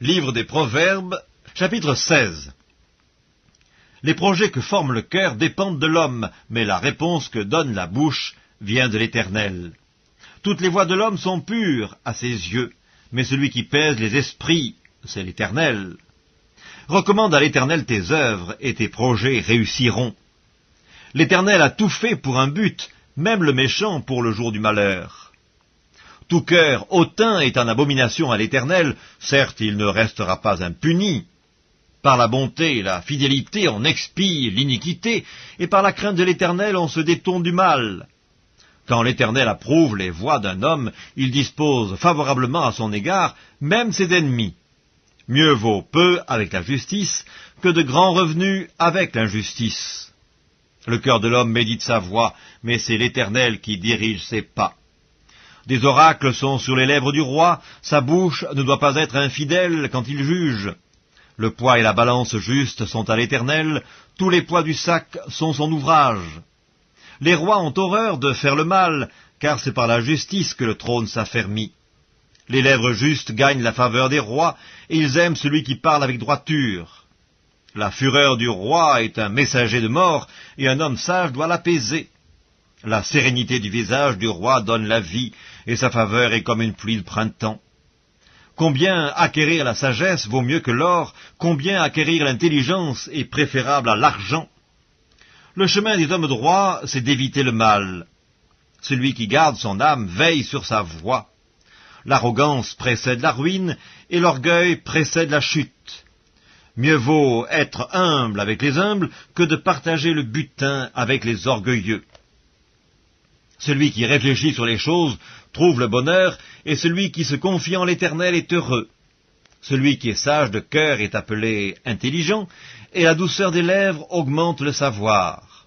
Livre des Proverbes, chapitre 16. Les projets que forme le cœur dépendent de l'homme, mais la réponse que donne la bouche vient de l'Éternel. Toutes les voies de l'homme sont pures à ses yeux, mais celui qui pèse les esprits, c'est l'Éternel. Recommande à l'Éternel tes œuvres, et tes projets réussiront. L'Éternel a tout fait pour un but, même le méchant pour le jour du malheur. Tout cœur hautain est en abomination à l'Éternel, certes il ne restera pas impuni. Par la bonté et la fidélité on expie l'iniquité, et par la crainte de l'Éternel on se détourne du mal. Quand l'Éternel approuve les voies d'un homme, il dispose favorablement à son égard, même ses ennemis. Mieux vaut peu avec la justice que de grands revenus avec l'injustice. Le cœur de l'homme médite sa voie, mais c'est l'Éternel qui dirige ses pas. Des oracles sont sur les lèvres du roi, sa bouche ne doit pas être infidèle quand il juge. Le poids et la balance juste sont à l'Éternel, tous les poids du sac sont son ouvrage. Les rois ont horreur de faire le mal, car c'est par la justice que le trône s'affermit. Les lèvres justes gagnent la faveur des rois, et ils aiment celui qui parle avec droiture. La fureur du roi est un messager de mort, et un homme sage doit l'apaiser. La sérénité du visage du roi donne la vie, et sa faveur est comme une pluie de printemps. Combien acquérir la sagesse vaut mieux que l'or, combien acquérir l'intelligence est préférable à l'argent. Le chemin des hommes droits, c'est d'éviter le mal. Celui qui garde son âme veille sur sa voie. L'arrogance précède la ruine, et l'orgueil précède la chute. Mieux vaut être humble avec les humbles que de partager le butin avec les orgueilleux. Celui qui réfléchit sur les choses trouve le bonheur, et celui qui se confie en l'Éternel est heureux. Celui qui est sage de cœur est appelé intelligent, et la douceur des lèvres augmente le savoir.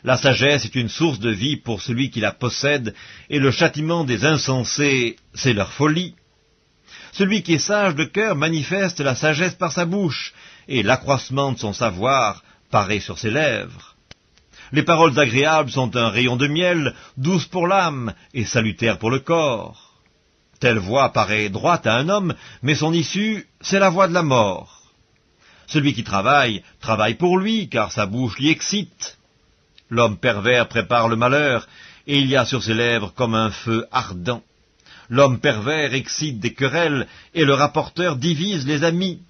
La sagesse est une source de vie pour celui qui la possède, et le châtiment des insensés, c'est leur folie. Celui qui est sage de cœur manifeste la sagesse par sa bouche, et l'accroissement de son savoir paraît sur ses lèvres. Les paroles agréables sont un rayon de miel, douces pour l'âme et salutaires pour le corps. Telle voie paraît droite à un homme, mais son issue, c'est la voie de la mort. Celui qui travaille, travaille pour lui, car sa bouche l'y excite. L'homme pervers prépare le malheur, et il y a sur ses lèvres comme un feu ardent. L'homme pervers excite des querelles, et le rapporteur divise les amis.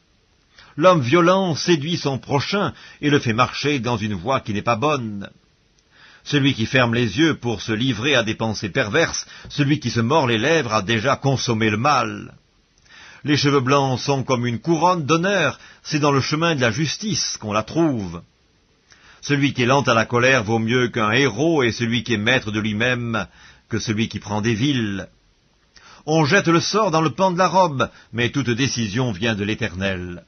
L'homme violent séduit son prochain et le fait marcher dans une voie qui n'est pas bonne. Celui qui ferme les yeux pour se livrer à des pensées perverses, celui qui se mord les lèvres a déjà consommé le mal. Les cheveux blancs sont comme une couronne d'honneur, c'est dans le chemin de la justice qu'on la trouve. Celui qui est lent à la colère vaut mieux qu'un héros, et celui qui est maître de lui-même que celui qui prend des villes. On jette le sort dans le pan de la robe, mais toute décision vient de l'Éternel.